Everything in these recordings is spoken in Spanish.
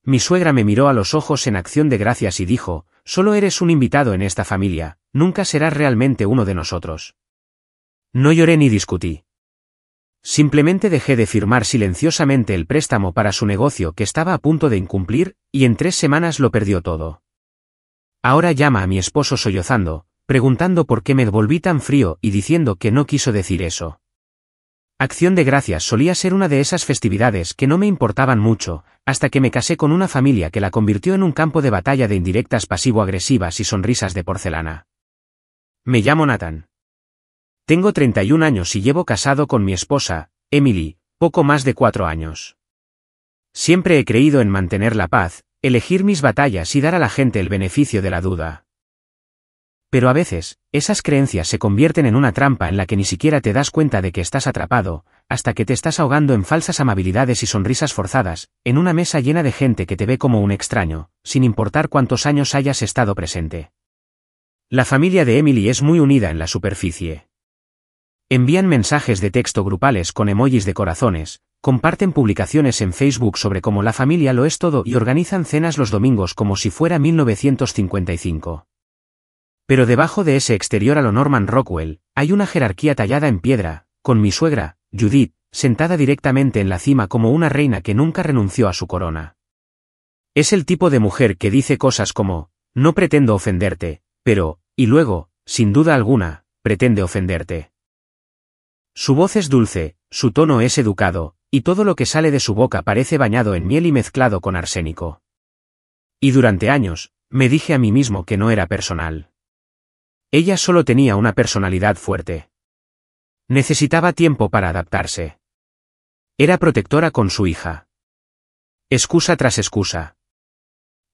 Mi suegra me miró a los ojos en acción de gracias y dijo, solo eres un invitado en esta familia, nunca serás realmente uno de nosotros. No lloré ni discutí. Simplemente dejé de firmar silenciosamente el préstamo para su negocio que estaba a punto de incumplir, y en 3 semanas lo perdió todo. Ahora llama a mi esposo sollozando, preguntando por qué me volví tan frío y diciendo que no quiso decir eso. Acción de Gracias solía ser una de esas festividades que no me importaban mucho, hasta que me casé con una familia que la convirtió en un campo de batalla de indirectas pasivo-agresivas y sonrisas de porcelana. Me llamo Nathan. Tengo 31 años y llevo casado con mi esposa, Emily, poco más de 4 años. Siempre he creído en mantener la paz, elegir mis batallas y dar a la gente el beneficio de la duda. Pero a veces, esas creencias se convierten en una trampa en la que ni siquiera te das cuenta de que estás atrapado, hasta que te estás ahogando en falsas amabilidades y sonrisas forzadas, en una mesa llena de gente que te ve como un extraño, sin importar cuántos años hayas estado presente. La familia de Emily es muy unida en la superficie. Envían mensajes de texto grupales con emojis de corazones, comparten publicaciones en Facebook sobre cómo la familia lo es todo y organizan cenas los domingos como si fuera 1955. Pero debajo de ese exterior a lo Norman Rockwell, hay una jerarquía tallada en piedra, con mi suegra, Judith, sentada directamente en la cima como una reina que nunca renunció a su corona. Es el tipo de mujer que dice cosas como, no pretendo ofenderte, pero, y luego, sin duda alguna, pretende ofenderte. Su voz es dulce, su tono es educado, y todo lo que sale de su boca parece bañado en miel y mezclado con arsénico. Y durante años, me dije a mí mismo que no era personal. Ella solo tenía una personalidad fuerte. Necesitaba tiempo para adaptarse. Era protectora con su hija. Excusa tras excusa.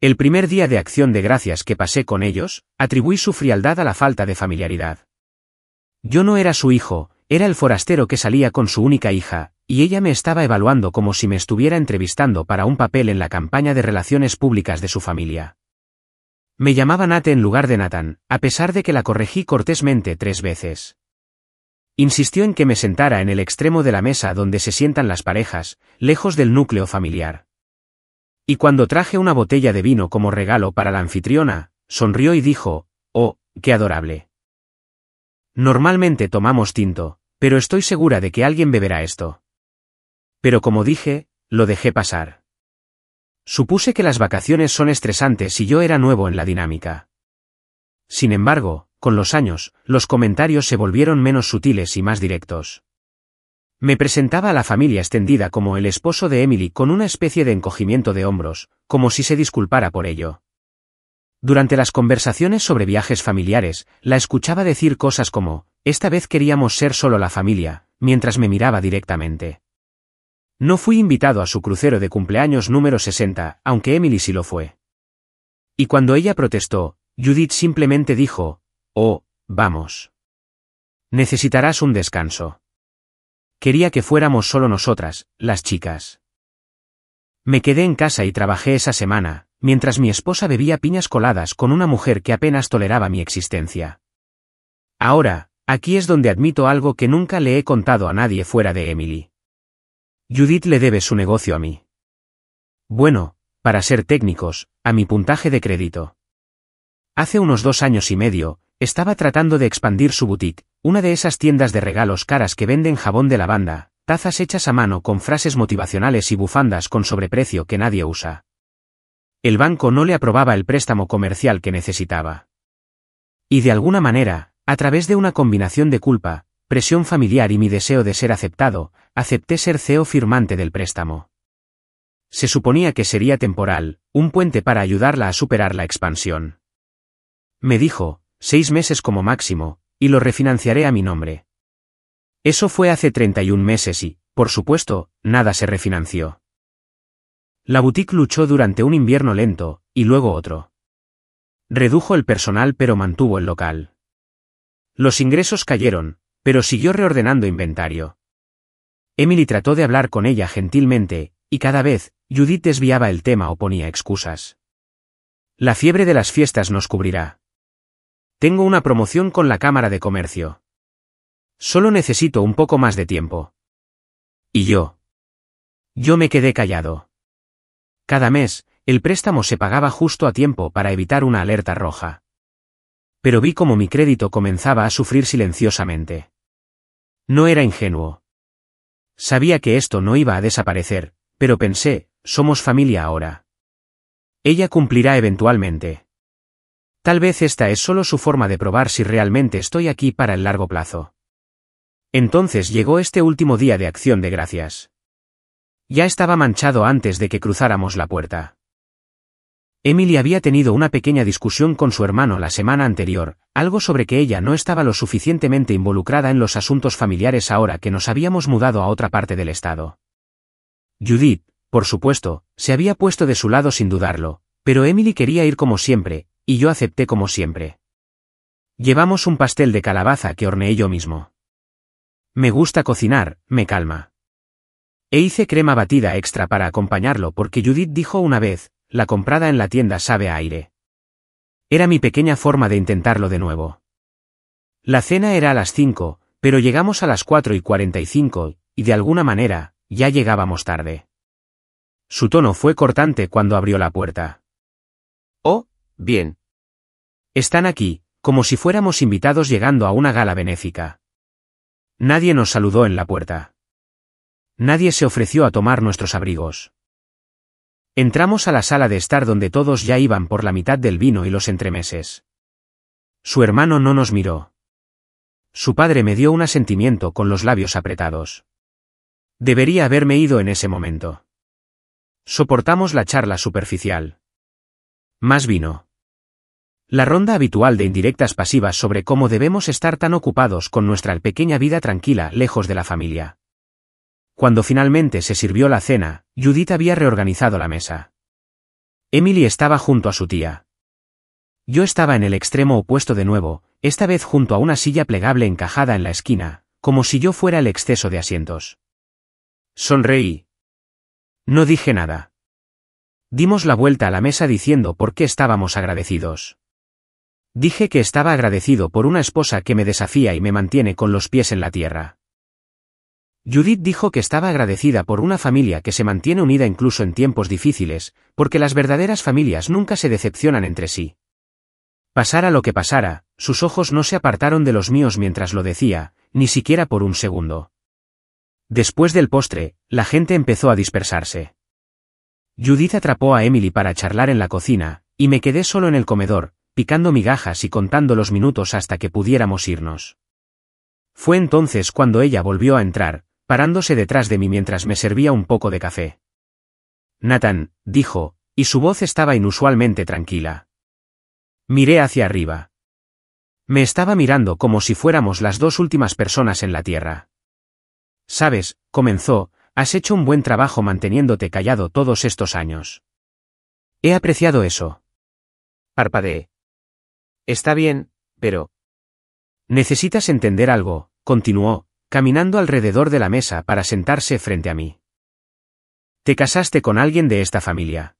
El primer día de Acción de Gracias que pasé con ellos, atribuí su frialdad a la falta de familiaridad. Yo no era su hijo, era el forastero que salía con su única hija, y ella me estaba evaluando como si me estuviera entrevistando para un papel en la campaña de relaciones públicas de su familia. Me llamaba Nate en lugar de Nathan, a pesar de que la corregí cortésmente 3 veces. Insistió en que me sentara en el extremo de la mesa donde se sientan las parejas, lejos del núcleo familiar. Y cuando traje una botella de vino como regalo para la anfitriona, sonrió y dijo, «Oh, qué adorable. Normalmente tomamos tinto, pero estoy segura de que alguien beberá esto». Pero como dije, lo dejé pasar. Supuse que las vacaciones son estresantes y yo era nuevo en la dinámica. Sin embargo, con los años, los comentarios se volvieron menos sutiles y más directos. Me presentaba a la familia extendida como el esposo de Emily con una especie de encogimiento de hombros, como si se disculpara por ello. Durante las conversaciones sobre viajes familiares, la escuchaba decir cosas como, esta vez queríamos ser solo la familia, mientras me miraba directamente. No fui invitado a su crucero de cumpleaños número 60, aunque Emily sí lo fue. Y cuando ella protestó, Judith simplemente dijo, «Oh, vamos. Necesitarás un descanso». Quería que fuéramos solo nosotras, las chicas. Me quedé en casa y trabajé esa semana, mientras mi esposa bebía piñas coladas con una mujer que apenas toleraba mi existencia. Ahora, aquí es donde admito algo que nunca le he contado a nadie fuera de Emily. Judith le debe su negocio a mí. Bueno, para ser técnicos, a mi puntaje de crédito. Hace unos 2 años y medio, estaba tratando de expandir su boutique, una de esas tiendas de regalos caras que venden jabón de lavanda, tazas hechas a mano con frases motivacionales y bufandas con sobreprecio que nadie usa. El banco no le aprobaba el préstamo comercial que necesitaba. Y de alguna manera, a través de una combinación de culpa, presión familiar y mi deseo de ser aceptado, acepté ser CEO firmante del préstamo. Se suponía que sería temporal, un puente para ayudarla a superar la expansión. Me dijo, 6 meses como máximo, y lo refinanciaré a mi nombre. Eso fue hace 31 meses y, por supuesto, nada se refinanció. La boutique luchó durante un invierno lento, y luego otro. Redujo el personal pero mantuvo el local. Los ingresos cayeron, pero siguió reordenando inventario. Emily trató de hablar con ella gentilmente, y cada vez, Judith desviaba el tema o ponía excusas. La fiebre de las fiestas nos cubrirá. Tengo una promoción con la Cámara de Comercio. Solo necesito un poco más de tiempo. ¿Y yo? Yo me quedé callado. Cada mes, El préstamo se pagaba justo a tiempo para evitar una alerta roja. Pero vi cómo mi crédito comenzaba a sufrir silenciosamente. No era ingenuo. Sabía que esto no iba a desaparecer, pero pensé, somos familia ahora. Ella cumplirá eventualmente. Tal vez esta es solo su forma de probar si realmente estoy aquí para el largo plazo. Entonces llegó este último día de Acción de Gracias. Ya estaba manchado antes de que cruzáramos la puerta. Emily había tenido una pequeña discusión con su hermano la semana anterior, algo sobre que ella no estaba lo suficientemente involucrada en los asuntos familiares ahora que nos habíamos mudado a otra parte del estado. Judith, por supuesto, se había puesto de su lado sin dudarlo, pero Emily quería ir como siempre, y yo acepté como siempre. Llevamos un pastel de calabaza que horneé yo mismo. Me gusta cocinar, me calma. E hice crema batida extra para acompañarlo porque Judith dijo una vez, la comprada en la tienda sabe a aire. Era mi pequeña forma de intentarlo de nuevo. La cena era a las 5, pero llegamos a las 4:45, y de alguna manera, ya llegábamos tarde. Su tono fue cortante cuando abrió la puerta. Oh, bien. Están aquí, como si fuéramos invitados llegando a una gala benéfica. Nadie nos saludó en la puerta. Nadie se ofreció a tomar nuestros abrigos. Entramos a la sala de estar donde todos ya iban por la mitad del vino y los entremeses. Su hermano no nos miró. Su padre me dio un asentimiento con los labios apretados. Debería haberme ido en ese momento. Soportamos la charla superficial. Más vino. La ronda habitual de indirectas pasivas sobre cómo debemos estar tan ocupados con nuestra pequeña vida tranquila lejos de la familia. Cuando finalmente se sirvió la cena, Judith había reorganizado la mesa. Emily estaba junto a su tía. Yo estaba en el extremo opuesto de nuevo, esta vez junto a una silla plegable encajada en la esquina, como si yo fuera el exceso de asientos. Sonreí. No dije nada. Dimos la vuelta a la mesa diciendo por qué estábamos agradecidos. Dije que estaba agradecido por una esposa que me desafía y me mantiene con los pies en la tierra. Judith dijo que estaba agradecida por una familia que se mantiene unida incluso en tiempos difíciles, porque las verdaderas familias nunca se decepcionan entre sí. Pasara lo que pasara, sus ojos no se apartaron de los míos mientras lo decía, ni siquiera por un segundo. Después del postre, la gente empezó a dispersarse. Judith atrapó a Emily para charlar en la cocina, y me quedé solo en el comedor, picando migajas y contando los minutos hasta que pudiéramos irnos. Fue entonces cuando ella volvió a entrar, parándose detrás de mí mientras me servía un poco de café. Nathan, dijo, y su voz estaba inusualmente tranquila. Miré hacia arriba. Me estaba mirando como si fuéramos las dos últimas personas en la tierra. Sabes, comenzó, has hecho un buen trabajo manteniéndote callado todos estos años. He apreciado eso. Parpadeé. Está bien, pero... Necesitas entender algo, continuó, caminando alrededor de la mesa para sentarse frente a mí. Te casaste con alguien de esta familia.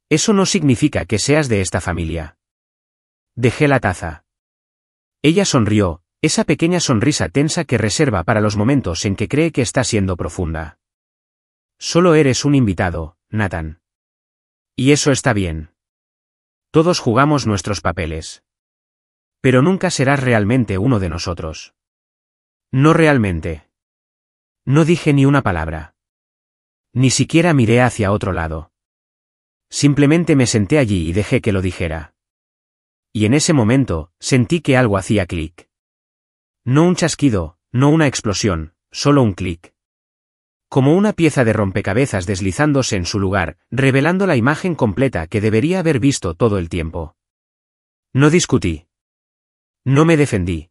Eso no significa que seas de esta familia. Dejé la taza. Ella sonrió, esa pequeña sonrisa tensa que reserva para los momentos en que cree que está siendo profunda. Solo eres un invitado, Nathan. Y eso está bien. Todos jugamos nuestros papeles. Pero nunca serás realmente uno de nosotros. No realmente. No dije ni una palabra. Ni siquiera miré hacia otro lado. Simplemente me senté allí y dejé que lo dijera. Y en ese momento, sentí que algo hacía clic. No un chasquido, no una explosión, solo un clic. Como una pieza de rompecabezas deslizándose en su lugar, revelando la imagen completa que debería haber visto todo el tiempo. No discutí. No me defendí.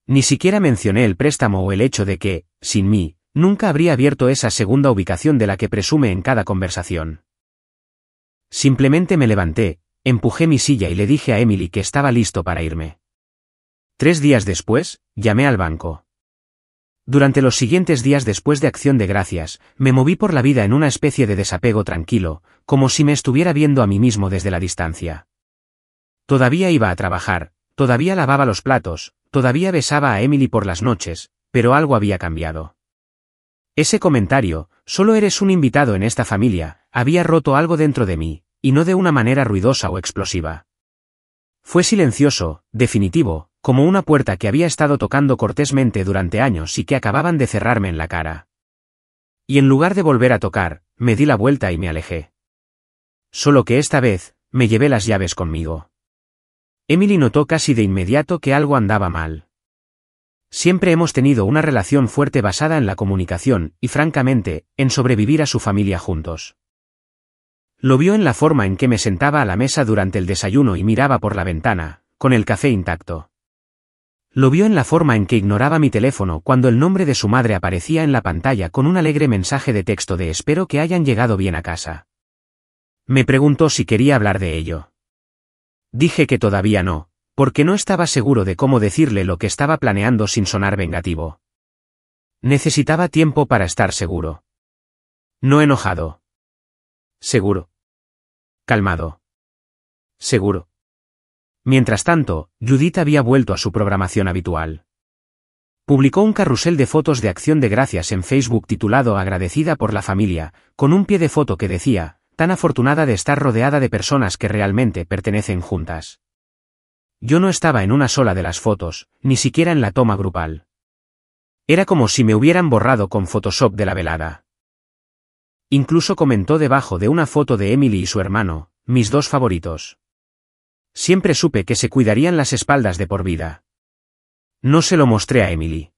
Ni siquiera mencioné el préstamo o el hecho de que, sin mí, nunca habría abierto esa segunda ubicación de la que presume en cada conversación. Simplemente me levanté, empujé mi silla y le dije a Emily que estaba listo para irme. 3 días después, llamé al banco. Durante los siguientes días después de Acción de Gracias, me moví por la vida en una especie de desapego tranquilo, como si me estuviera viendo a mí mismo desde la distancia. Todavía iba a trabajar, todavía lavaba los platos, todavía besaba a Emily por las noches, pero algo había cambiado. Ese comentario, solo eres un invitado en esta familia, había roto algo dentro de mí, y no de una manera ruidosa o explosiva. Fue silencioso, definitivo, como una puerta que había estado tocando cortésmente durante años y que acababan de cerrarme en la cara. Y en lugar de volver a tocar, me di la vuelta y me alejé. Solo que esta vez, me llevé las llaves conmigo. Emily notó casi de inmediato que algo andaba mal. Siempre hemos tenido una relación fuerte basada en la comunicación y, francamente, en sobrevivir a su familia juntos. Lo vio en la forma en que me sentaba a la mesa durante el desayuno y miraba por la ventana, con el café intacto. Lo vio en la forma en que ignoraba mi teléfono cuando el nombre de su madre aparecía en la pantalla con un alegre mensaje de texto de espero que hayan llegado bien a casa. Me preguntó si quería hablar de ello. Dije que todavía no, porque no estaba seguro de cómo decirle lo que estaba planeando sin sonar vengativo. Necesitaba tiempo para estar seguro. No enojado. Seguro. Calmado. Seguro. Mientras tanto, Judith había vuelto a su programación habitual. Publicó un carrusel de fotos de acción de gracias en Facebook titulado Agradecida por la familia, con un pie de foto que decía, tan afortunada de estar rodeada de personas que realmente pertenecen juntas. Yo no estaba en una sola de las fotos, ni siquiera en la toma grupal. Era como si me hubieran borrado con Photoshop de la velada. Incluso comentó debajo de una foto de Emily y su hermano, mis dos favoritos. Siempre supe que se cuidarían las espaldas de por vida. No se lo mostré a Emily.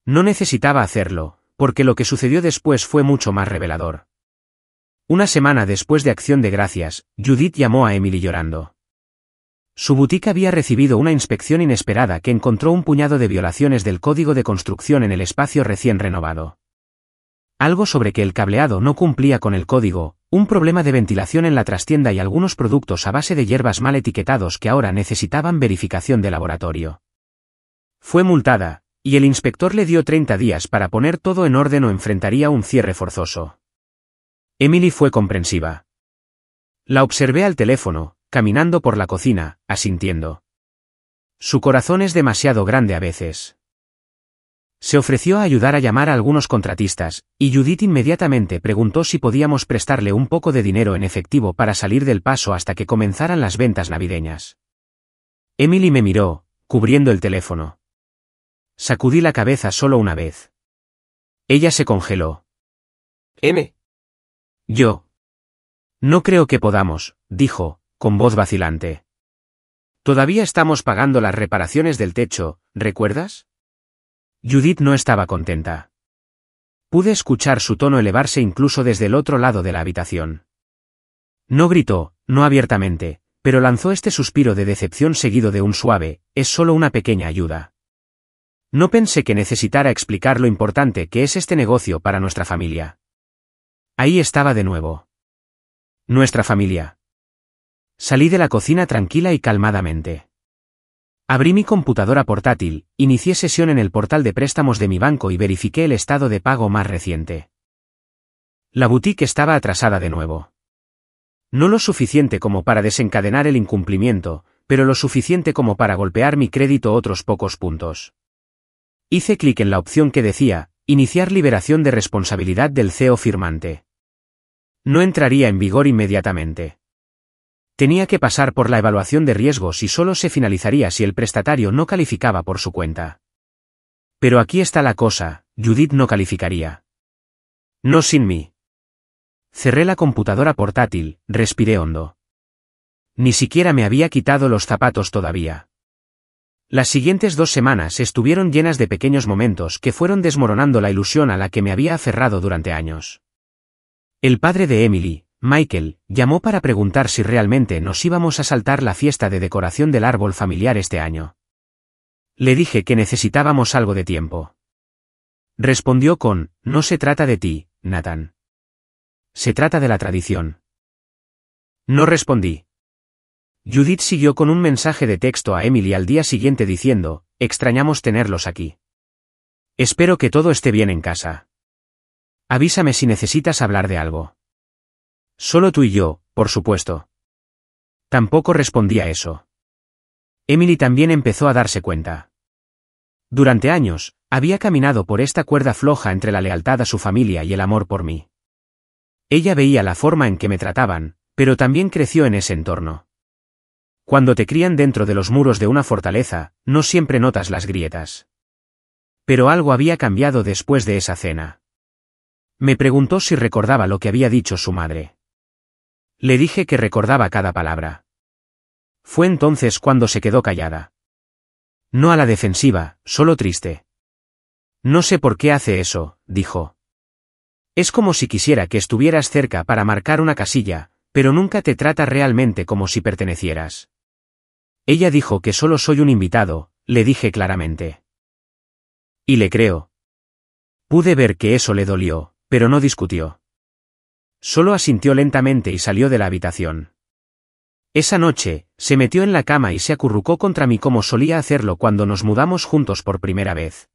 No necesitaba hacerlo, porque lo que sucedió después fue mucho más revelador. Una semana después de Acción de Gracias, Judith llamó a Emily llorando. Su boutique había recibido una inspección inesperada que encontró un puñado de violaciones del código de construcción en el espacio recién renovado. Algo sobre que el cableado no cumplía con el código, un problema de ventilación en la trastienda y algunos productos a base de hierbas mal etiquetados que ahora necesitaban verificación de laboratorio. Fue multada, y el inspector le dio 30 días para poner todo en orden o enfrentaría un cierre forzoso. Emily fue comprensiva. La observé al teléfono, caminando por la cocina, asintiendo. Su corazón es demasiado grande a veces. Se ofreció a ayudar a llamar a algunos contratistas, y Judith inmediatamente preguntó si podíamos prestarle un poco de dinero en efectivo para salir del paso hasta que comenzaran las ventas navideñas. Emily me miró, cubriendo el teléfono. Sacudí la cabeza solo una vez. Ella se congeló. Yo. No creo que podamos, dijo, con voz vacilante. Todavía estamos pagando las reparaciones del techo, ¿recuerdas? Judith no estaba contenta. Pude escuchar su tono elevarse incluso desde el otro lado de la habitación. No gritó, no abiertamente, pero lanzó este suspiro de decepción seguido de un suave, es solo una pequeña ayuda. No pensé que necesitara explicar lo importante que es este negocio para nuestra familia. Ahí estaba de nuevo. Nuestra familia. Salí de la cocina tranquila y calmadamente. Abrí mi computadora portátil, inicié sesión en el portal de préstamos de mi banco y verifiqué el estado de pago más reciente. La boutique estaba atrasada de nuevo. No lo suficiente como para desencadenar el incumplimiento, pero lo suficiente como para golpear mi crédito otros pocos puntos. Hice clic en la opción que decía, iniciar liberación de responsabilidad del CEO firmante. No entraría en vigor inmediatamente. Tenía que pasar por la evaluación de riesgos y solo se finalizaría si el prestatario no calificaba por su cuenta. Pero aquí está la cosa, Judith no calificaría. No sin mí. Cerré la computadora portátil, respiré hondo. Ni siquiera me había quitado los zapatos todavía. Las siguientes 2 semanas estuvieron llenas de pequeños momentos que fueron desmoronando la ilusión a la que me había aferrado durante años. El padre de Emily, Michael, llamó para preguntar si realmente nos íbamos a saltar la fiesta de decoración del árbol familiar este año. Le dije que necesitábamos algo de tiempo. Respondió con, no se trata de ti, Nathan. Se trata de la tradición. No respondí. Judith siguió con un mensaje de texto a Emily al día siguiente diciendo, extrañamos tenerlos aquí. Espero que todo esté bien en casa. Avísame si necesitas hablar de algo. Solo tú y yo, por supuesto. Tampoco respondí a eso. Emily también empezó a darse cuenta. Durante años, había caminado por esta cuerda floja entre la lealtad a su familia y el amor por mí. Ella veía la forma en que me trataban, pero también creció en ese entorno. Cuando te crían dentro de los muros de una fortaleza, no siempre notas las grietas. Pero algo había cambiado después de esa cena. Me preguntó si recordaba lo que había dicho su madre. Le dije que recordaba cada palabra. Fue entonces cuando se quedó callada. No a la defensiva, solo triste. No sé por qué hace eso, dijo. Es como si quisiera que estuvieras cerca para marcar una casilla, pero nunca te trata realmente como si pertenecieras. Ella dijo que solo soy un invitado, le dije claramente. Y le creo. Pude ver que eso le dolió, pero no discutió. Solo asintió lentamente y salió de la habitación. Esa noche, se metió en la cama y se acurrucó contra mí como solía hacerlo cuando nos mudamos juntos por primera vez.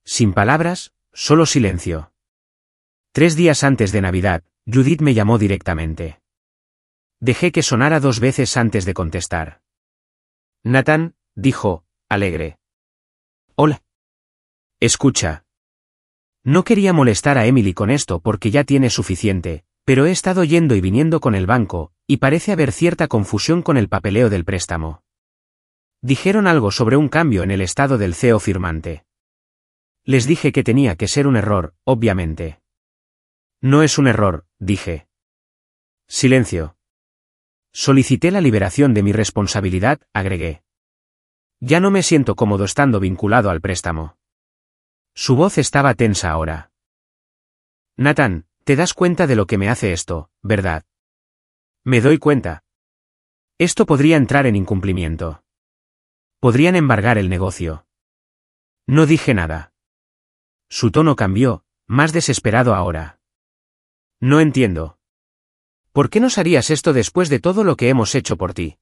Sin palabras, solo silencio. 3 días antes de Navidad, Judith me llamó directamente. Dejé que sonara 2 veces antes de contestar. Nathan, dijo, alegre. Hola. Escucha. No quería molestar a Emily con esto porque ya tiene suficiente, pero he estado yendo y viniendo con el banco, y parece haber cierta confusión con el papeleo del préstamo. Dijeron algo sobre un cambio en el estado del CEO firmante. Les dije que tenía que ser un error, obviamente. No es un error, dije. Silencio. Solicité la liberación de mi responsabilidad, agregué. Ya no me siento cómodo estando vinculado al préstamo. Su voz estaba tensa ahora. Nathan, te das cuenta de lo que me hace esto, ¿verdad? Me doy cuenta. Esto podría entrar en incumplimiento. Podrían embargar el negocio. No dije nada. Su tono cambió, más desesperado ahora. No entiendo. ¿Por qué nos harías esto después de todo lo que hemos hecho por ti?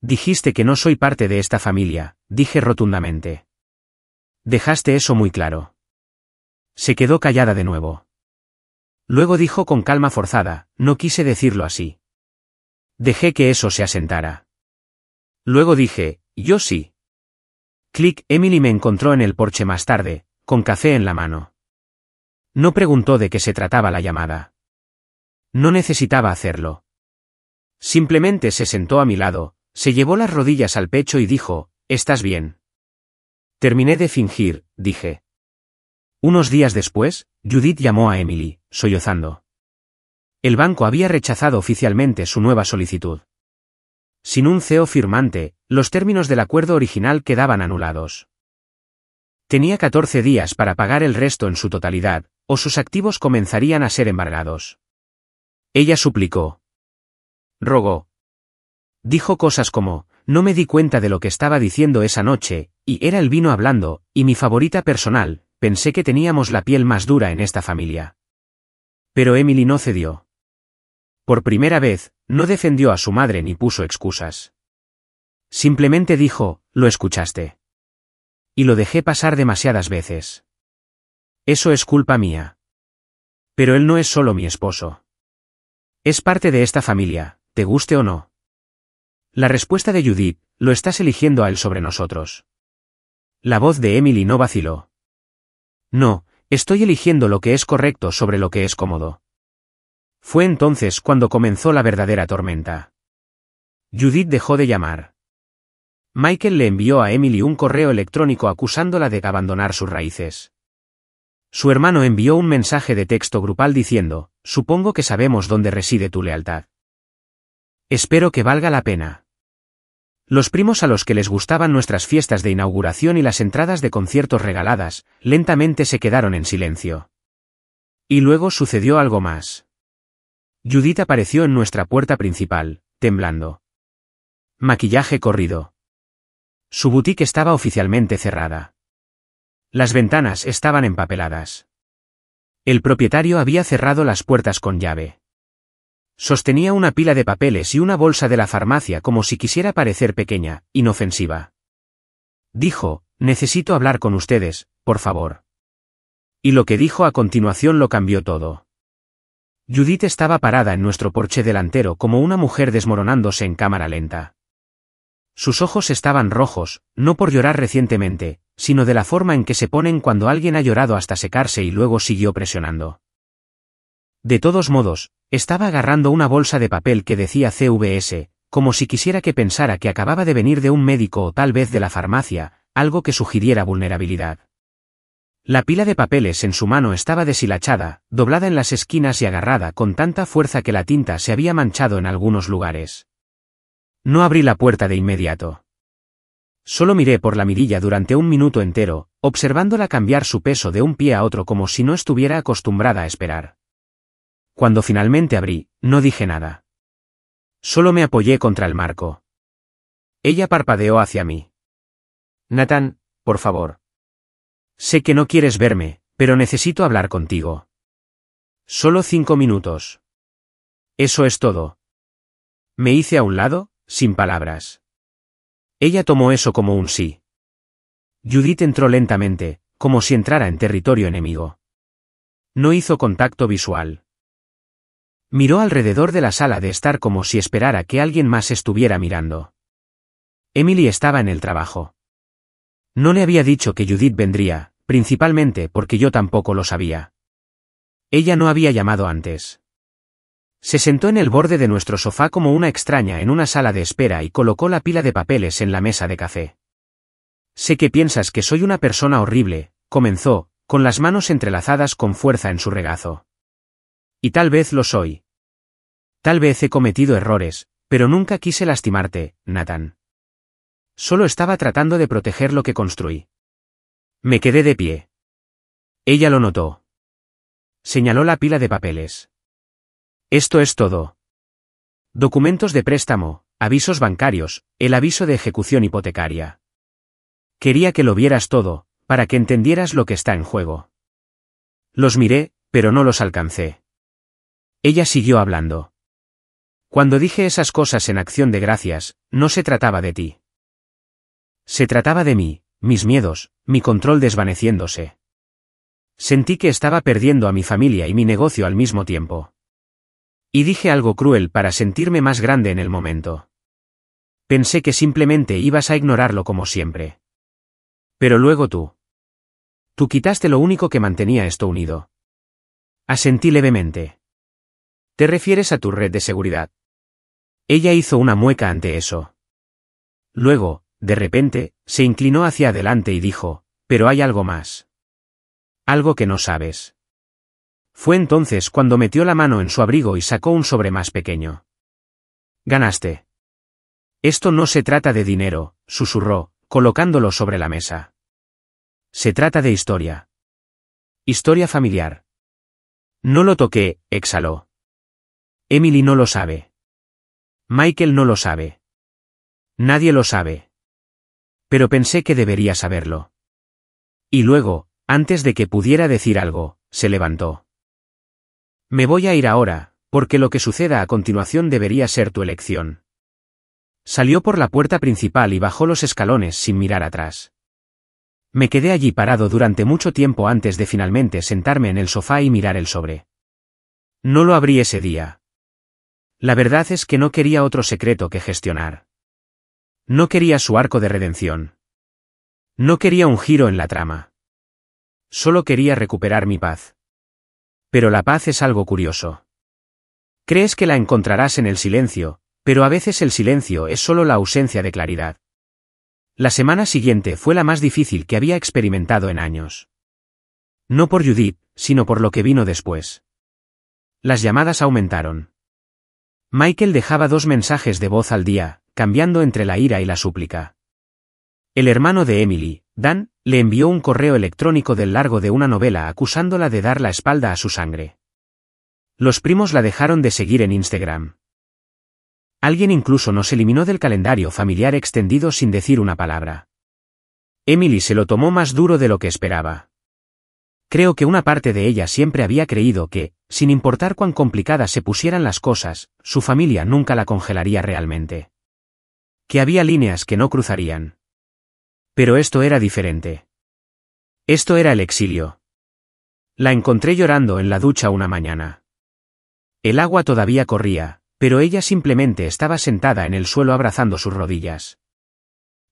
Dijiste que no soy parte de esta familia, dije rotundamente. Dejaste eso muy claro. Se quedó callada de nuevo. Luego dijo con calma forzada, no quise decirlo así. Dejé que eso se asentara. Luego dije, yo sí. Click, Emily me encontró en el porche más tarde, con café en la mano. No preguntó de qué se trataba la llamada. No necesitaba hacerlo. Simplemente se sentó a mi lado, se llevó las rodillas al pecho y dijo, ¿estás bien? Terminé de fingir, dije. Unos días después, Judith llamó a Emily, sollozando. El banco había rechazado oficialmente su nueva solicitud. Sin un CEO firmante, los términos del acuerdo original quedaban anulados. Tenía 14 días para pagar el resto en su totalidad, o sus activos comenzarían a ser embargados. Ella suplicó. Rogó. Dijo cosas como, no me di cuenta de lo que estaba diciendo esa noche, y era el vino hablando, y mi favorita personal, pensé que teníamos la piel más dura en esta familia. Pero Emily no cedió. Por primera vez, no defendió a su madre ni puso excusas. Simplemente dijo, lo escuchaste. Y lo dejé pasar demasiadas veces. Eso es culpa mía. Pero él no es solo mi esposo. Es parte de esta familia, te guste o no. La respuesta de Judith, lo estás eligiendo a él sobre nosotros. La voz de Emily no vaciló. No, estoy eligiendo lo que es correcto sobre lo que es cómodo. Fue entonces cuando comenzó la verdadera tormenta. Judith dejó de llamar. Michael le envió a Emily un correo electrónico acusándola de abandonar sus raíces. Su hermano envió un mensaje de texto grupal diciendo, supongo que sabemos dónde reside tu lealtad. Espero que valga la pena. Los primos a los que les gustaban nuestras fiestas de inauguración y las entradas de conciertos regaladas, lentamente se quedaron en silencio. Y luego sucedió algo más. Judith apareció en nuestra puerta principal, temblando. Maquillaje corrido. Su boutique estaba oficialmente cerrada. Las ventanas estaban empapeladas. El propietario había cerrado las puertas con llave. Sostenía una pila de papeles y una bolsa de la farmacia como si quisiera parecer pequeña, inofensiva. Dijo, necesito hablar con ustedes, por favor. Y lo que dijo a continuación lo cambió todo. Judith estaba parada en nuestro porche delantero como una mujer desmoronándose en cámara lenta. Sus ojos estaban rojos, no por llorar recientemente, sino de la forma en que se ponen cuando alguien ha llorado hasta secarse y luego siguió presionando. De todos modos, estaba agarrando una bolsa de papel que decía CVS, como si quisiera que pensara que acababa de venir de un médico o tal vez de la farmacia, algo que sugiriera vulnerabilidad. La pila de papeles en su mano estaba deshilachada, doblada en las esquinas y agarrada con tanta fuerza que la tinta se había manchado en algunos lugares. No abrí la puerta de inmediato. Solo miré por la mirilla durante un minuto entero, observándola cambiar su peso de un pie a otro como si no estuviera acostumbrada a esperar. Cuando finalmente abrí, no dije nada. Solo me apoyé contra el marco. Ella parpadeó hacia mí. Nathan, por favor. Sé que no quieres verme, pero necesito hablar contigo. Solo 5 minutos. Eso es todo. Me hice a un lado, sin palabras. Ella tomó eso como un sí. Judith entró lentamente, como si entrara en territorio enemigo. No hizo contacto visual. Miró alrededor de la sala de estar como si esperara que alguien más estuviera mirando. Emily estaba en el trabajo. No le había dicho que Judith vendría, principalmente porque yo tampoco lo sabía. Ella no había llamado antes. Se sentó en el borde de nuestro sofá como una extraña en una sala de espera y colocó la pila de papeles en la mesa de café. Sé que piensas que soy una persona horrible, comenzó, con las manos entrelazadas con fuerza en su regazo. Y tal vez lo soy. Tal vez he cometido errores, pero nunca quise lastimarte, Nathan. Solo estaba tratando de proteger lo que construí. Me quedé de pie. Ella lo notó. Señaló la pila de papeles. Esto es todo. Documentos de préstamo, avisos bancarios, el aviso de ejecución hipotecaria. Quería que lo vieras todo, para que entendieras lo que está en juego. Los miré, pero no los alcancé. Ella siguió hablando. Cuando dije esas cosas en acción de gracias, no se trataba de ti. Se trataba de mí, mis miedos, mi control desvaneciéndose. Sentí que estaba perdiendo a mi familia y mi negocio al mismo tiempo. Y dije algo cruel para sentirme más grande en el momento. Pensé que simplemente ibas a ignorarlo como siempre. Pero luego tú. Tú quitaste lo único que mantenía esto unido. Asentí levemente. ¿Te refieres a tu red de seguridad? Ella hizo una mueca ante eso. Luego, de repente, se inclinó hacia adelante y dijo, pero hay algo más. Algo que no sabes. Fue entonces cuando metió la mano en su abrigo y sacó un sobre más pequeño. Ganaste. Esto no se trata de dinero, susurró, colocándolo sobre la mesa. Se trata de historia. Historia familiar. No lo toqué, exhaló. Emily no lo sabe. Michael no lo sabe. Nadie lo sabe. Pero pensé que debería saberlo. Y luego, antes de que pudiera decir algo, se levantó. Me voy a ir ahora, porque lo que suceda a continuación debería ser tu elección. Salió por la puerta principal y bajó los escalones sin mirar atrás. Me quedé allí parado durante mucho tiempo antes de finalmente sentarme en el sofá y mirar el sobre. No lo abrí ese día. La verdad es que no quería otro secreto que gestionar. No quería su arco de redención. No quería un giro en la trama. Solo quería recuperar mi paz. Pero la paz es algo curioso. Crees que la encontrarás en el silencio, pero a veces el silencio es solo la ausencia de claridad. La semana siguiente fue la más difícil que había experimentado en años. No por Judith, sino por lo que vino después. Las llamadas aumentaron. Michael dejaba 2 mensajes de voz al día, cambiando entre la ira y la súplica. El hermano de Emily, Dan, le envió un correo electrónico del largo de una novela acusándola de dar la espalda a su sangre. Los primos la dejaron de seguir en Instagram. Alguien incluso nos eliminó del calendario familiar extendido sin decir una palabra. Emily se lo tomó más duro de lo que esperaba. Creo que una parte de ella siempre había creído que, sin importar cuán complicadas se pusieran las cosas, su familia nunca la congelaría realmente. Que había líneas que no cruzarían. Pero esto era diferente. Esto era el exilio. La encontré llorando en la ducha una mañana. El agua todavía corría, pero ella simplemente estaba sentada en el suelo abrazando sus rodillas.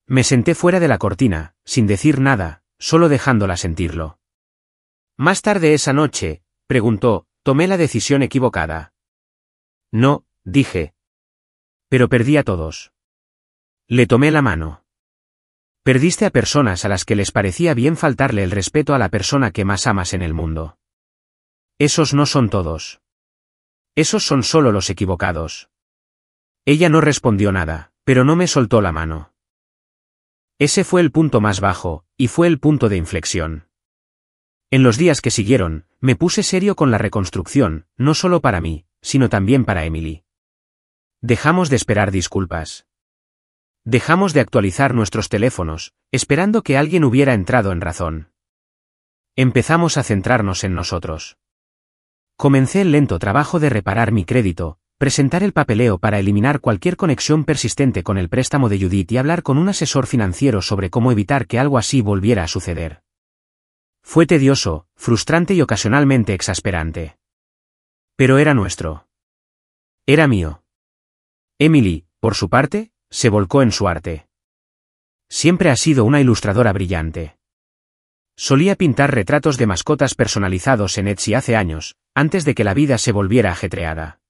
Me senté fuera de la cortina, sin decir nada, solo dejándola sentirlo. Más tarde esa noche, preguntó, tomé la decisión equivocada. No, dije. Pero perdí a todos. Le tomé la mano. Perdiste a personas a las que les parecía bien faltarle el respeto a la persona que más amas en el mundo. Esos no son todos. Esos son solo los equivocados. Ella no respondió nada, pero no me soltó la mano. Ese fue el punto más bajo, y fue el punto de inflexión. En los días que siguieron, me puse serio con la reconstrucción, no solo para mí, sino también para Emily. Dejamos de esperar disculpas. Dejamos de actualizar nuestros teléfonos, esperando que alguien hubiera entrado en razón. Empezamos a centrarnos en nosotros. Comencé el lento trabajo de reparar mi crédito, presentar el papeleo para eliminar cualquier conexión persistente con el préstamo de Judith y hablar con un asesor financiero sobre cómo evitar que algo así volviera a suceder. Fue tedioso, frustrante y ocasionalmente exasperante. Pero era nuestro. Era mío. Emily, por su parte, se volcó en su arte. Siempre ha sido una ilustradora brillante. Solía pintar retratos de mascotas personalizados en Etsy hace años, antes de que la vida se volviera ajetreada.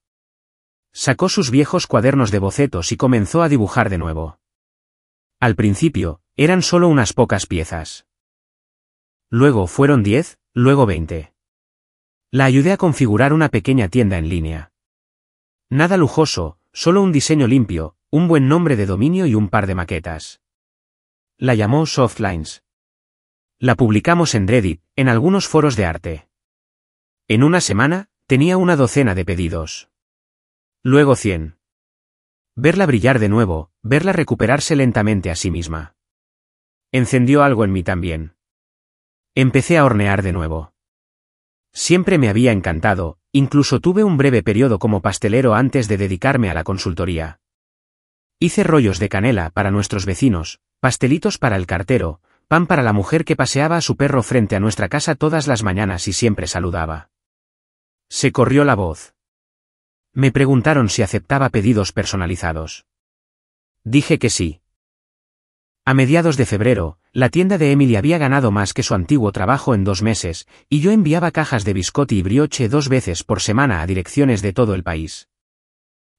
Sacó sus viejos cuadernos de bocetos y comenzó a dibujar de nuevo. Al principio, eran solo unas pocas piezas. Luego fueron 10, luego 20. La ayudé a configurar una pequeña tienda en línea. Nada lujoso, solo un diseño limpio, un buen nombre de dominio y un par de maquetas. La llamó Softlines. La publicamos en Reddit, en algunos foros de arte. En una semana, tenía una docena de pedidos. Luego 100. Verla brillar de nuevo, verla recuperarse lentamente a sí misma. Encendió algo en mí también. Empecé a hornear de nuevo. Siempre me había encantado, incluso tuve un breve periodo como pastelero antes de dedicarme a la consultoría. Hice rollos de canela para nuestros vecinos, pastelitos para el cartero, pan para la mujer que paseaba a su perro frente a nuestra casa todas las mañanas y siempre saludaba. Se corrió la voz. Me preguntaron si aceptaba pedidos personalizados. Dije que sí. A mediados de febrero, la tienda de Emily había ganado más que su antiguo trabajo en 2 meses, y yo enviaba cajas de biscotti y brioche 2 veces por semana a direcciones de todo el país.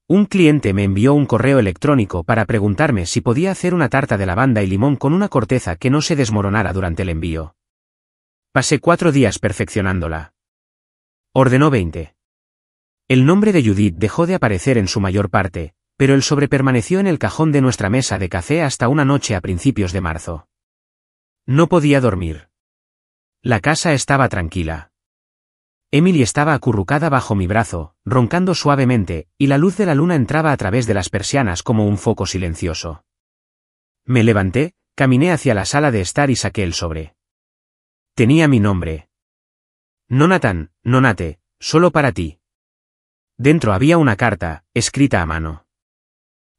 Un cliente me envió un correo electrónico para preguntarme si podía hacer una tarta de lavanda y limón con una corteza que no se desmoronara durante el envío. Pasé 4 días perfeccionándola. Ordenó 20. El nombre de Judith dejó de aparecer en su mayor parte, pero el sobre permaneció en el cajón de nuestra mesa de café hasta una noche a principios de marzo. No podía dormir. La casa estaba tranquila. Emily estaba acurrucada bajo mi brazo, roncando suavemente, y la luz de la luna entraba a través de las persianas como un foco silencioso. Me levanté, caminé hacia la sala de estar y saqué el sobre. Tenía mi nombre. No Nathan, no Nate, solo para ti. Dentro había una carta, escrita a mano.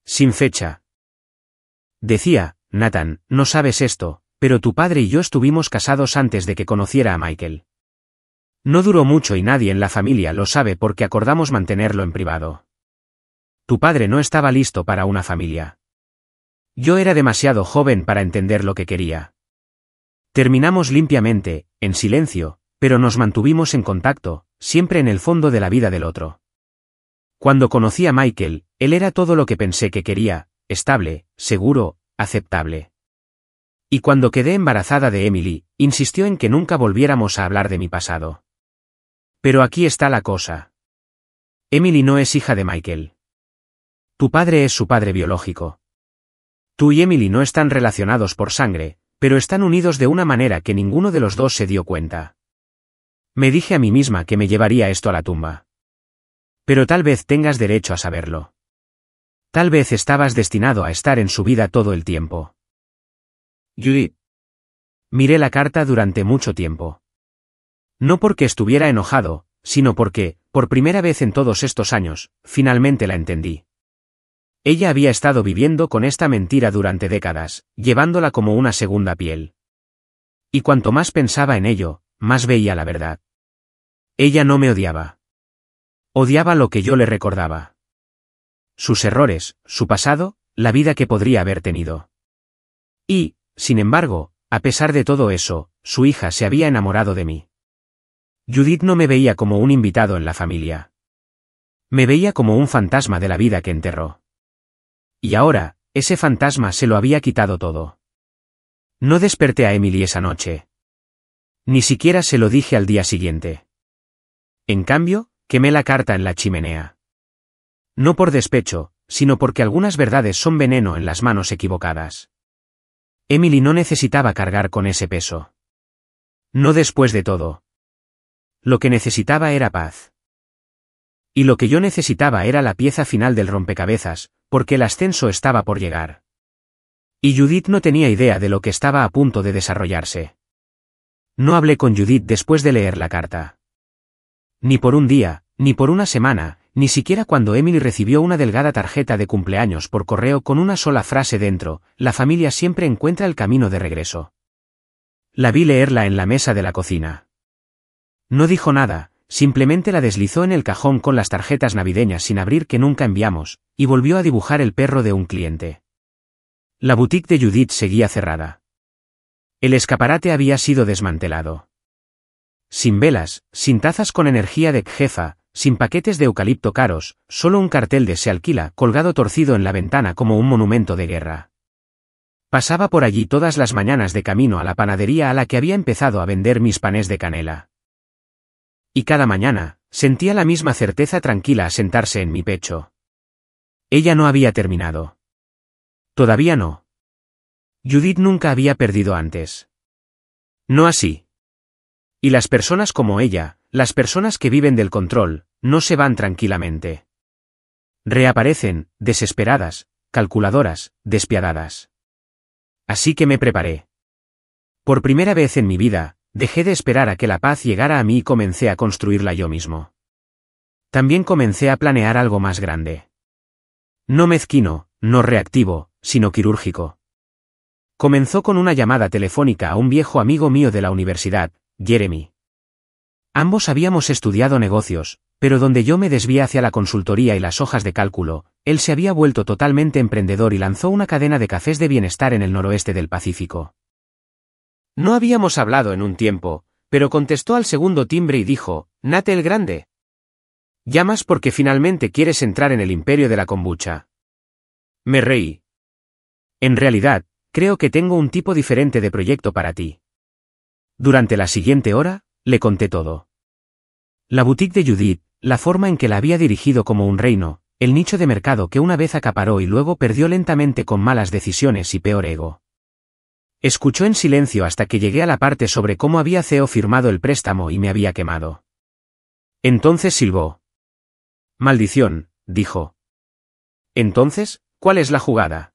Sin fecha. Decía, Nathan, no sabes esto, pero tu padre y yo estuvimos casados antes de que conociera a Michael. No duró mucho y nadie en la familia lo sabe porque acordamos mantenerlo en privado. Tu padre no estaba listo para una familia. Yo era demasiado joven para entender lo que quería. Terminamos limpiamente, en silencio, pero nos mantuvimos en contacto, siempre en el fondo de la vida del otro. Cuando conocí a Michael, él era todo lo que pensé que quería, estable, seguro, aceptable. Y cuando quedé embarazada de Emily, insistió en que nunca volviéramos a hablar de mi pasado. Pero aquí está la cosa. Emily no es hija de Michael. Tu padre es su padre biológico. Tú y Emily no están relacionados por sangre, pero están unidos de una manera que ninguno de los dos se dio cuenta. Me dije a mí misma que me llevaría esto a la tumba. Pero tal vez tengas derecho a saberlo. Tal vez estabas destinado a estar en su vida todo el tiempo. Judith. Miré la carta durante mucho tiempo. No porque estuviera enojado, sino porque, por primera vez en todos estos años, finalmente la entendí. Ella había estado viviendo con esta mentira durante décadas, llevándola como una segunda piel. Y cuanto más pensaba en ello, más veía la verdad. Ella no me odiaba. Odiaba lo que yo le recordaba. Sus errores, su pasado, la vida que podría haber tenido. Y, sin embargo, a pesar de todo eso, su hija se había enamorado de mí. Judith no me veía como un invitado en la familia. Me veía como un fantasma de la vida que enterró. Y ahora, ese fantasma se lo había quitado todo. No desperté a Emily esa noche. Ni siquiera se lo dije al día siguiente. En cambio, quemé la carta en la chimenea. No por despecho, sino porque algunas verdades son veneno en las manos equivocadas. Emily no necesitaba cargar con ese peso. No después de todo. Lo que necesitaba era paz. Y lo que yo necesitaba era la pieza final del rompecabezas, porque el ascenso estaba por llegar. Y Judith no tenía idea de lo que estaba a punto de desarrollarse. No hablé con Judith después de leer la carta. Ni por un día, ni por una semana, ni siquiera cuando Emily recibió una delgada tarjeta de cumpleaños por correo con una sola frase dentro: la familia siempre encuentra el camino de regreso. La vi leerla en la mesa de la cocina. No dijo nada, simplemente la deslizó en el cajón con las tarjetas navideñas sin abrir que nunca enviamos, y volvió a dibujar el perro de un cliente. La boutique de Judith seguía cerrada. El escaparate había sido desmantelado. Sin velas, sin tazas con energía de jefa, sin paquetes de eucalipto caros, solo un cartel de "se alquila" colgado torcido en la ventana como un monumento de guerra. Pasaba por allí todas las mañanas de camino a la panadería a la que había empezado a vender mis panes de canela. Y cada mañana, sentía la misma certeza tranquila asentarse en mi pecho. Ella no había terminado. Todavía no. Judith nunca había perdido antes. No así. Y las personas como ella, las personas que viven del control, no se van tranquilamente. Reaparecen, desesperadas, calculadoras, despiadadas. Así que me preparé. Por primera vez en mi vida, dejé de esperar a que la paz llegara a mí y comencé a construirla yo mismo. También comencé a planear algo más grande. No mezquino, no reactivo, sino quirúrgico. Comenzó con una llamada telefónica a un viejo amigo mío de la universidad, Jeremy. Ambos habíamos estudiado negocios, pero donde yo me desvié hacia la consultoría y las hojas de cálculo, él se había vuelto totalmente emprendedor y lanzó una cadena de cafés de bienestar en el noroeste del Pacífico. No habíamos hablado en un tiempo, pero contestó al segundo timbre y dijo: «Nate el Grande. Llamas porque finalmente quieres entrar en el imperio de la kombucha». Me reí. En realidad, creo que tengo un tipo diferente de proyecto para ti. Durante la siguiente hora, le conté todo. La boutique de Judith, la forma en que la había dirigido como un reino, el nicho de mercado que una vez acaparó y luego perdió lentamente con malas decisiones y peor ego. Escuchó en silencio hasta que llegué a la parte sobre cómo había CEO firmado el préstamo y me había quemado. Entonces silbó. «Maldición», dijo. «Entonces, ¿cuál es la jugada?»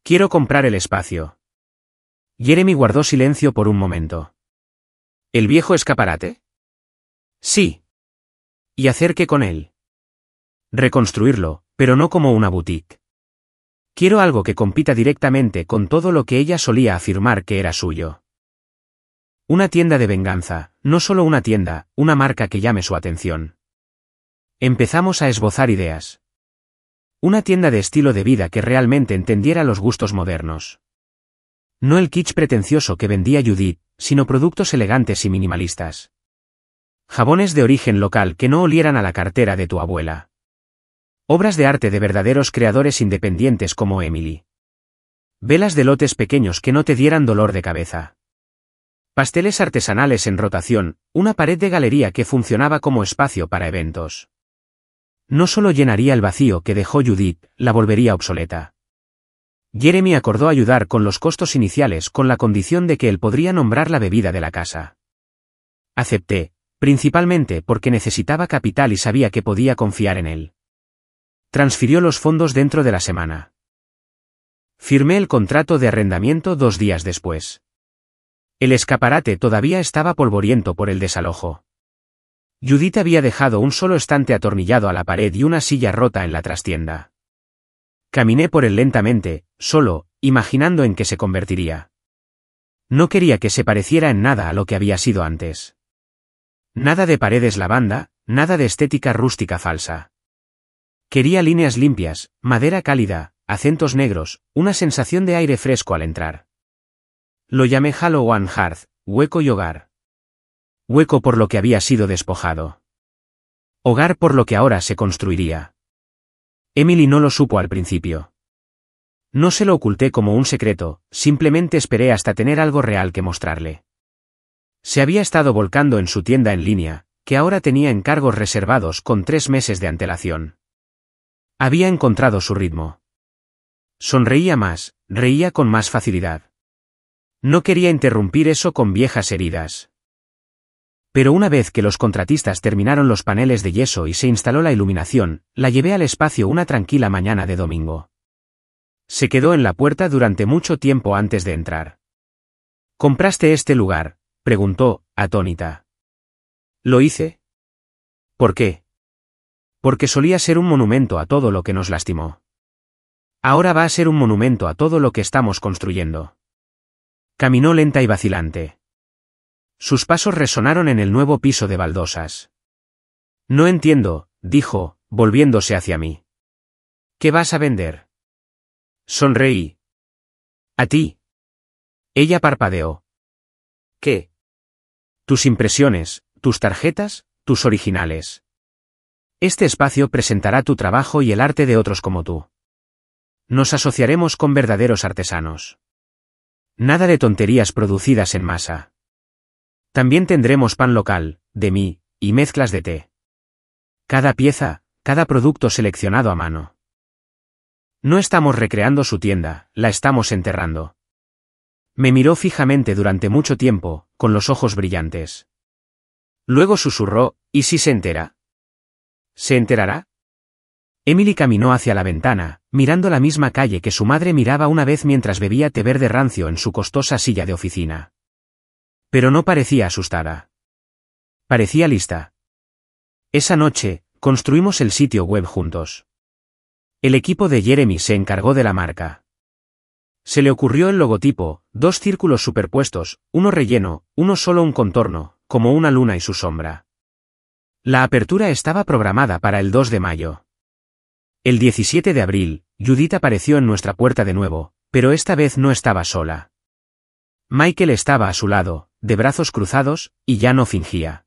«Quiero comprar el espacio». Jeremy guardó silencio por un momento. «¿El viejo escaparate?» «Sí». «¿Y hacer qué con él?» «Reconstruirlo, pero no como una boutique. Quiero algo que compita directamente con todo lo que ella solía afirmar que era suyo. Una tienda de venganza, no solo una tienda, una marca que llame su atención». Empezamos a esbozar ideas. Una tienda de estilo de vida que realmente entendiera los gustos modernos. No el kitsch pretencioso que vendía Judith, sino productos elegantes y minimalistas. Jabones de origen local que no olieran a la cartera de tu abuela. Obras de arte de verdaderos creadores independientes como Emily. Velas de lotes pequeños que no te dieran dolor de cabeza. Pasteles artesanales en rotación, una pared de galería que funcionaba como espacio para eventos. No solo llenaría el vacío que dejó Judith, la volvería obsoleta. Jeremy acordó ayudar con los costos iniciales con la condición de que él podría nombrar la bebida de la casa. Acepté, principalmente porque necesitaba capital y sabía que podía confiar en él. Transfirió los fondos dentro de la semana. Firmé el contrato de arrendamiento 2 días después. El escaparate todavía estaba polvoriento por el desalojo. Judith había dejado un solo estante atornillado a la pared y una silla rota en la trastienda. Caminé por él lentamente, solo, imaginando en qué se convertiría. No quería que se pareciera en nada a lo que había sido antes. Nada de paredes lavanda, nada de estética rústica falsa. Quería líneas limpias, madera cálida, acentos negros, una sensación de aire fresco al entrar. Lo llamé Hollow and Hearth, hueco y hogar. Hueco por lo que había sido despojado. Hogar por lo que ahora se construiría. Emily no lo supo al principio. No se lo oculté como un secreto, simplemente esperé hasta tener algo real que mostrarle. Se había estado volcando en su tienda en línea, que ahora tenía encargos reservados con 3 meses de antelación. Había encontrado su ritmo. Sonreía más, reía con más facilidad. No quería interrumpir eso con viejas heridas. Pero una vez que los contratistas terminaron los paneles de yeso y se instaló la iluminación, la llevé al espacio una tranquila mañana de domingo. Se quedó en la puerta durante mucho tiempo antes de entrar. ¿Compraste este lugar?, preguntó, atónita. ¿Lo hice? ¿Por qué? Porque solía ser un monumento a todo lo que nos lastimó. Ahora va a ser un monumento a todo lo que estamos construyendo. Caminó lenta y vacilante. Sus pasos resonaron en el nuevo piso de baldosas. No entiendo, dijo, volviéndose hacia mí. ¿Qué vas a vender? Sonreí. ¿A ti? Ella parpadeó. ¿Qué? Tus impresiones, tus tarjetas, tus originales. Este espacio presentará tu trabajo y el arte de otros como tú. Nos asociaremos con verdaderos artesanos. Nada de tonterías producidas en masa. También tendremos pan local, de mí, y mezclas de té. Cada pieza, cada producto seleccionado a mano. No estamos recreando su tienda, la estamos enterrando. Me miró fijamente durante mucho tiempo, con los ojos brillantes. Luego susurró, ¿y si se entera? ¿Se enterará? Emily caminó hacia la ventana, mirando la misma calle que su madre miraba una vez mientras bebía té verde rancio en su costosa silla de oficina. Pero no parecía asustada. Parecía lista. Esa noche, construimos el sitio web juntos. El equipo de Jeremy se encargó de la marca. Se le ocurrió el logotipo, 2 círculos superpuestos, uno relleno, uno solo un contorno, como una luna y su sombra. La apertura estaba programada para el 2 de mayo. El 17 de abril, Judith apareció en nuestra puerta de nuevo, pero esta vez no estaba sola. Michael estaba a su lado, de brazos cruzados, y ya no fingía.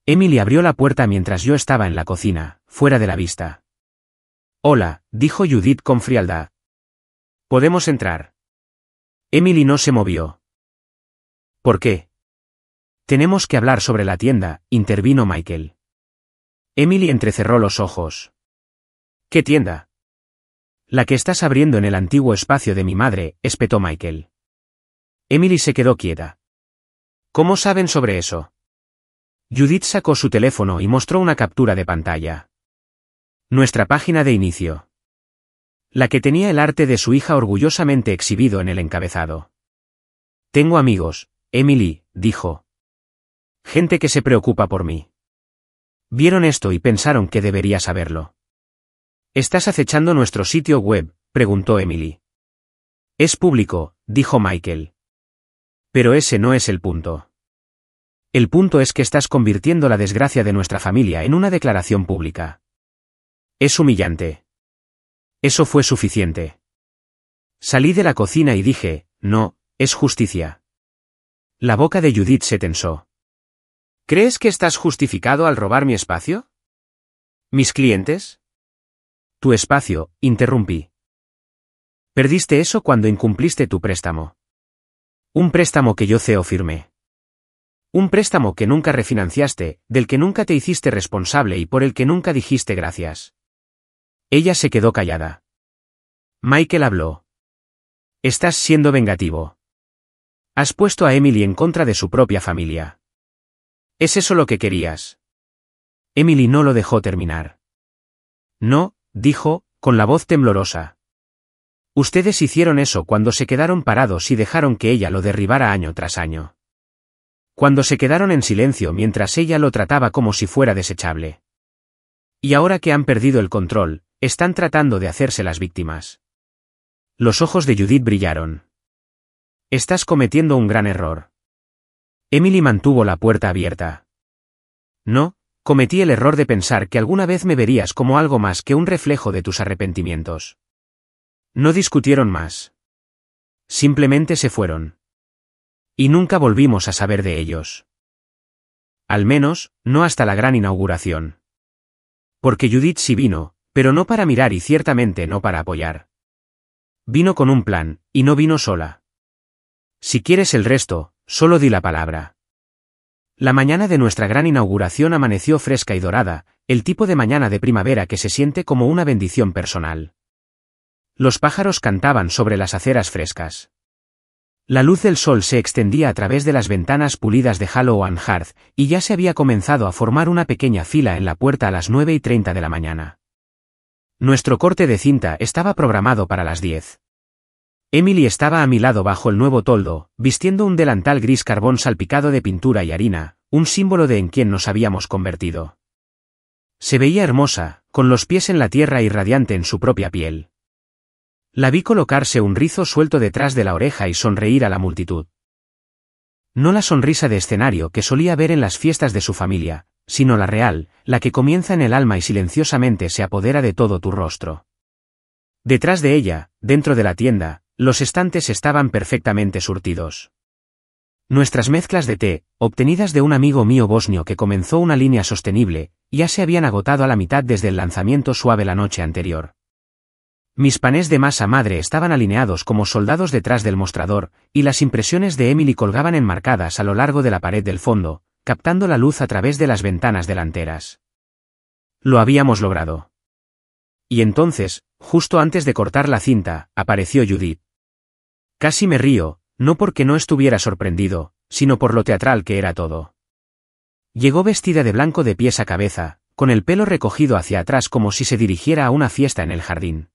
Emily abrió la puerta mientras yo estaba en la cocina, fuera de la vista. Hola, dijo Judith con frialdad. ¿Podemos entrar? Emily no se movió. ¿Por qué? Tenemos que hablar sobre la tienda, intervino Michael. Emily entrecerró los ojos. ¿Qué tienda? La que estás abriendo en el antiguo espacio de mi madre, espetó Michael. Emily se quedó quieta. ¿Cómo saben sobre eso? Judith sacó su teléfono y mostró una captura de pantalla. Nuestra página de inicio. La que tenía el arte de su hija orgullosamente exhibido en el encabezado. Tengo amigos, Emily, dijo. Gente que se preocupa por mí. Vieron esto y pensaron que debería saberlo. ¿Estás acechando nuestro sitio web?, preguntó Emily. Es público, dijo Michael. Pero ese no es el punto. El punto es que estás convirtiendo la desgracia de nuestra familia en una declaración pública. Es humillante. Eso fue suficiente. Salí de la cocina y dije, no, es justicia. La boca de Judith se tensó. ¿Crees que estás justificado al robar mi espacio? ¿Mis clientes? Tu espacio, interrumpí. Perdiste eso cuando incumpliste tu préstamo. Un préstamo que yo firmé. Un préstamo que nunca refinanciaste, del que nunca te hiciste responsable y por el que nunca dijiste gracias. Ella se quedó callada. Michael habló. Estás siendo vengativo. Has puesto a Emily en contra de su propia familia. ¿Es eso lo que querías? Emily no lo dejó terminar. No, dijo, con la voz temblorosa. Ustedes hicieron eso cuando se quedaron parados y dejaron que ella lo derribara año tras año. Cuando se quedaron en silencio mientras ella lo trataba como si fuera desechable. Y ahora que han perdido el control, están tratando de hacerse las víctimas. Los ojos de Judith brillaron. Estás cometiendo un gran error. Emily mantuvo la puerta abierta. No, cometí el error de pensar que alguna vez me verías como algo más que un reflejo de tus arrepentimientos. No discutieron más. Simplemente se fueron. Y nunca volvimos a saber de ellos. al menos, no hasta la gran inauguración. Porque Judith sí vino, pero no para mirar y ciertamente no para apoyar. Vino con un plan, y no vino sola. Si quieres el resto, solo di la palabra. La mañana de nuestra gran inauguración amaneció fresca y dorada, el tipo de mañana de primavera que se siente como una bendición personal. Los pájaros cantaban sobre las aceras frescas. La luz del sol se extendía a través de las ventanas pulidas de Halloween Hearth, y ya se había comenzado a formar una pequeña fila en la puerta a las 9:30 de la mañana. Nuestro corte de cinta estaba programado para las 10. Emily estaba a mi lado bajo el nuevo toldo, vistiendo un delantal gris carbón salpicado de pintura y harina, un símbolo de en quien nos habíamos convertido. Se veía hermosa, con los pies en la tierra y radiante en su propia piel. La vi colocarse un rizo suelto detrás de la oreja y sonreír a la multitud. No la sonrisa de escenario que solía ver en las fiestas de su familia, sino la real, la que comienza en el alma y silenciosamente se apodera de todo tu rostro. Detrás de ella, dentro de la tienda, los estantes estaban perfectamente surtidos. Nuestras mezclas de té, obtenidas de un amigo mío bosnio que comenzó una línea sostenible, ya se habían agotado a la mitad desde el lanzamiento suave la noche anterior. Mis panés de masa madre estaban alineados como soldados detrás del mostrador, y las impresiones de Emily colgaban enmarcadas a lo largo de la pared del fondo, captando la luz a través de las ventanas delanteras. Lo habíamos logrado. Y entonces, justo antes de cortar la cinta, apareció Judith. Casi me río, no porque no estuviera sorprendido, sino por lo teatral que era todo. Llegó vestida de blanco de pies a cabeza, con el pelo recogido hacia atrás como si se dirigiera a una fiesta en el jardín.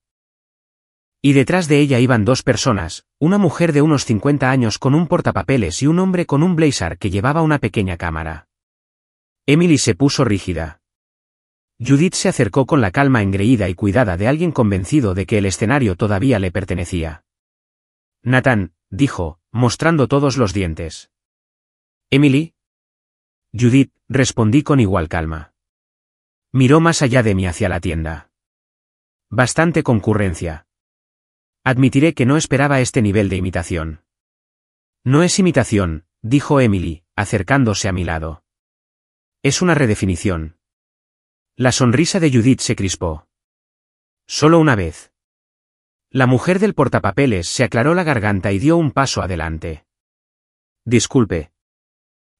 Y detrás de ella iban dos personas, una mujer de unos 50 años con un portapapeles y un hombre con un blazer que llevaba una pequeña cámara. Emily se puso rígida. Judith se acercó con la calma engreída y cuidada de alguien convencido de que el escenario todavía le pertenecía. Nathan, dijo, mostrando todos los dientes. ¿Emily? Judith, respondí con igual calma. Miró más allá de mí hacia la tienda. Bastante concurrencia. Admitiré que no esperaba este nivel de imitación. No es imitación, dijo Emily, acercándose a mi lado. Es una redefinición. La sonrisa de Judith se crispó. Solo una vez. La mujer del portapapeles se aclaró la garganta y dio un paso adelante. Disculpe.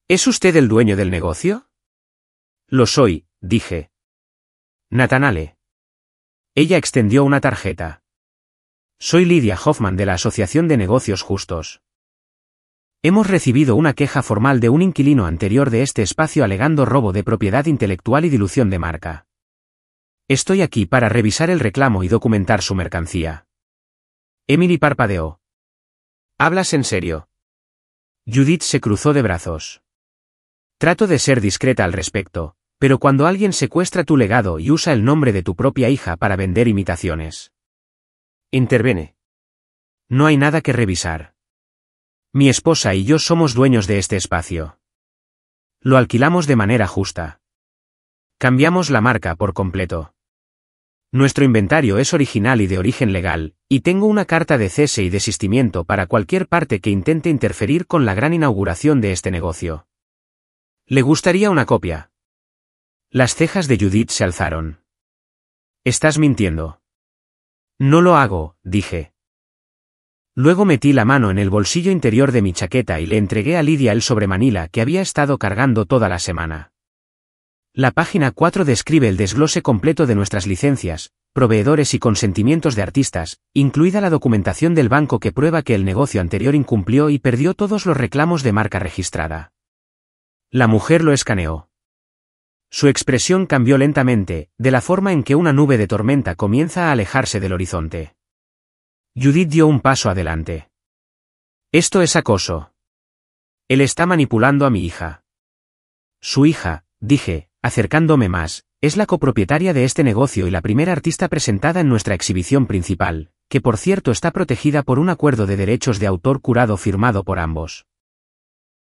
¿Es usted el dueño del negocio? Lo soy, dije. Nathanael. Ella extendió una tarjeta. Soy Lydia Hoffman de la Asociación de Negocios Justos. Hemos recibido una queja formal de un inquilino anterior de este espacio alegando robo de propiedad intelectual y dilución de marca. Estoy aquí para revisar el reclamo y documentar su mercancía. Emily parpadeó. ¿Hablas en serio? Judith se cruzó de brazos. Trato de ser discreta al respecto, pero cuando alguien secuestra tu legado y usa el nombre de tu propia hija para vender imitaciones. Intervene. No hay nada que revisar. Mi esposa y yo somos dueños de este espacio. Lo alquilamos de manera justa. Cambiamos la marca por completo. Nuestro inventario es original y de origen legal, y tengo una carta de cese y desistimiento para cualquier parte que intente interferir con la gran inauguración de este negocio. ¿Le gustaría una copia? Las cejas de Judith se alzaron. Estás mintiendo. No lo hago, dije. Luego metí la mano en el bolsillo interior de mi chaqueta y le entregué a Lydia el sobremanila que había estado cargando toda la semana. La página 4 describe el desglose completo de nuestras licencias, proveedores y consentimientos de artistas, incluida la documentación del banco que prueba que el negocio anterior incumplió y perdió todos los reclamos de marca registrada. La mujer lo escaneó. Su expresión cambió lentamente, de la forma en que una nube de tormenta comienza a alejarse del horizonte. Judith dio un paso adelante. Esto es acoso. Él está manipulando a mi hija. Su hija, dije, acercándome más, es la copropietaria de este negocio y la primera artista presentada en nuestra exhibición principal, que por cierto está protegida por un acuerdo de derechos de autor curado firmado por ambos.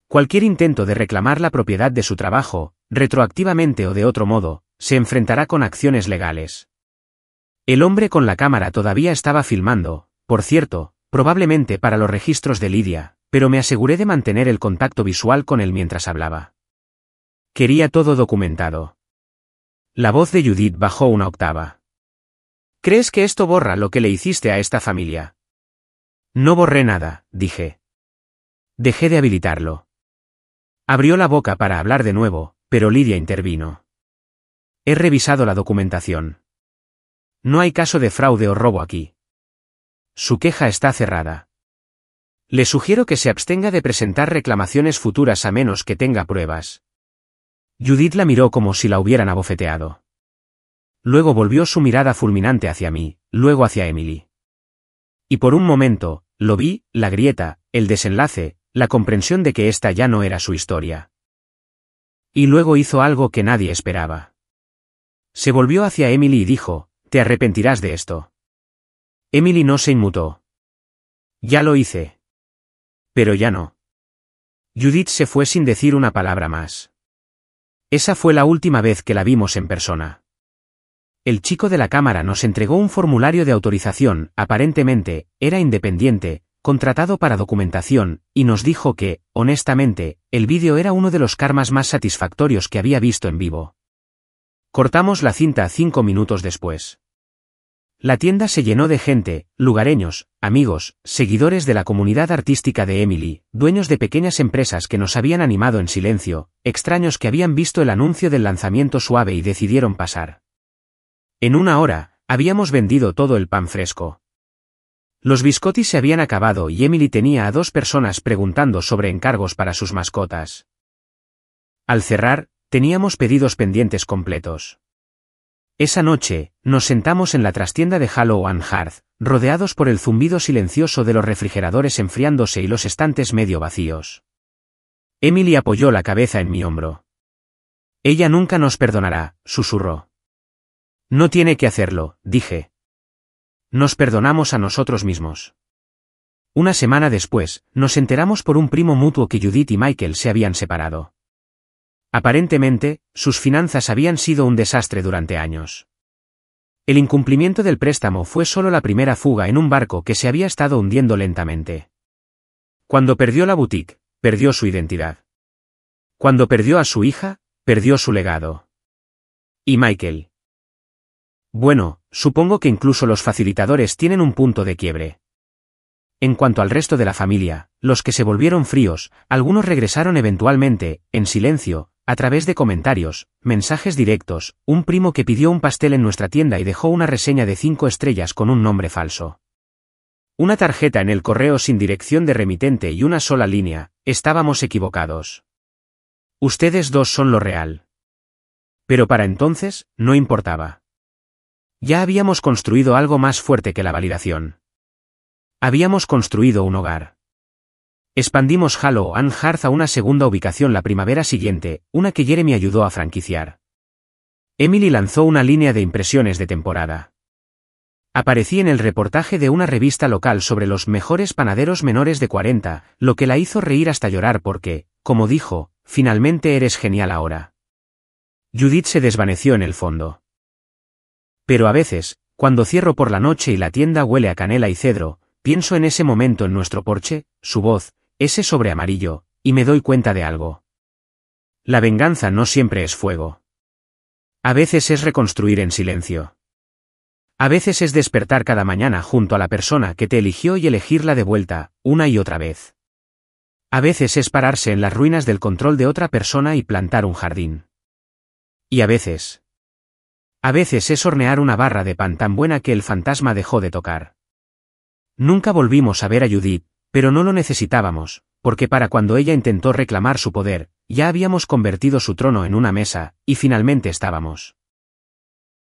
Cualquier intento de reclamar la propiedad de su trabajo, retroactivamente o de otro modo, se enfrentará con acciones legales. El hombre con la cámara todavía estaba filmando, por cierto, probablemente para los registros de Lydia, pero me aseguré de mantener el contacto visual con él mientras hablaba. Quería todo documentado. La voz de Judith bajó una octava. ¿Crees que esto borra lo que le hiciste a esta familia? No borré nada, dije. Dejé de habilitarlo. Abrió la boca para hablar de nuevo, pero Lidia intervino. He revisado la documentación. No hay caso de fraude o robo aquí. Su queja está cerrada. Le sugiero que se abstenga de presentar reclamaciones futuras a menos que tenga pruebas. Judith la miró como si la hubieran abofeteado. Luego volvió su mirada fulminante hacia mí, luego hacia Emily. Y por un momento, lo vi, la grieta, el desenlace, la comprensión de que esta ya no era su historia. Y luego hizo algo que nadie esperaba. Se volvió hacia Emily y dijo, «Te arrepentirás de esto». Emily no se inmutó. «Ya lo hice». «Pero ya no». Judith se fue sin decir una palabra más. Esa fue la última vez que la vimos en persona. El chico de la cámara nos entregó un formulario de autorización, aparentemente, era independiente, contratado para documentación, y nos dijo que, honestamente, el vídeo era uno de los karmas más satisfactorios que había visto en vivo. Cortamos la cinta 5 minutos después. La tienda se llenó de gente, lugareños, amigos, seguidores de la comunidad artística de Emily, dueños de pequeñas empresas que nos habían animado en silencio, extraños que habían visto el anuncio del lanzamiento suave y decidieron pasar. En una hora, habíamos vendido todo el pan fresco. Los biscottis se habían acabado y Emily tenía a 2 personas preguntando sobre encargos para sus mascotas. Al cerrar, teníamos pedidos pendientes completos. Esa noche, nos sentamos en la trastienda de Hollow and Hearth, rodeados por el zumbido silencioso de los refrigeradores enfriándose y los estantes medio vacíos. Emily apoyó la cabeza en mi hombro. Ella nunca nos perdonará, susurró. No tiene que hacerlo, dije. Nos perdonamos a nosotros mismos. Una semana después, nos enteramos por un primo mutuo que Judith y Michael se habían separado. Aparentemente, sus finanzas habían sido un desastre durante años. El incumplimiento del préstamo fue solo la primera fuga en un barco que se había estado hundiendo lentamente. Cuando perdió la boutique, perdió su identidad. Cuando perdió a su hija, perdió su legado. ¿Y Michael? Bueno, supongo que incluso los facilitadores tienen un punto de quiebre. En cuanto al resto de la familia, los que se volvieron fríos, algunos regresaron eventualmente, en silencio, a través de comentarios, mensajes directos, un primo que pidió un pastel en nuestra tienda y dejó una reseña de 5 estrellas con un nombre falso. Una tarjeta en el correo sin dirección de remitente y una sola línea, estábamos equivocados. Ustedes 2 son lo real. Pero para entonces, no importaba. Ya habíamos construido algo más fuerte que la validación. Habíamos construido un hogar. Expandimos Hollow and Hearth a una segunda ubicación la primavera siguiente, una que Jeremy ayudó a franquiciar. Emily lanzó una línea de impresiones de temporada. Aparecí en el reportaje de una revista local sobre los mejores panaderos menores de 40, lo que la hizo reír hasta llorar porque, como dijo, finalmente eres genial ahora. Judith se desvaneció en el fondo. Pero a veces, cuando cierro por la noche y la tienda huele a canela y cedro, pienso en ese momento en nuestro porche, su voz, ese sobre amarillo, y me doy cuenta de algo. La venganza no siempre es fuego. A veces es reconstruir en silencio. A veces es despertar cada mañana junto a la persona que te eligió y elegirla de vuelta, una y otra vez. A veces es pararse en las ruinas del control de otra persona y plantar un jardín. Y a veces es hornear una barra de pan tan buena que el fantasma dejó de tocar. Nunca volvimos a ver a Judith, pero no lo necesitábamos, porque para cuando ella intentó reclamar su poder, ya habíamos convertido su trono en una mesa, y finalmente estábamos.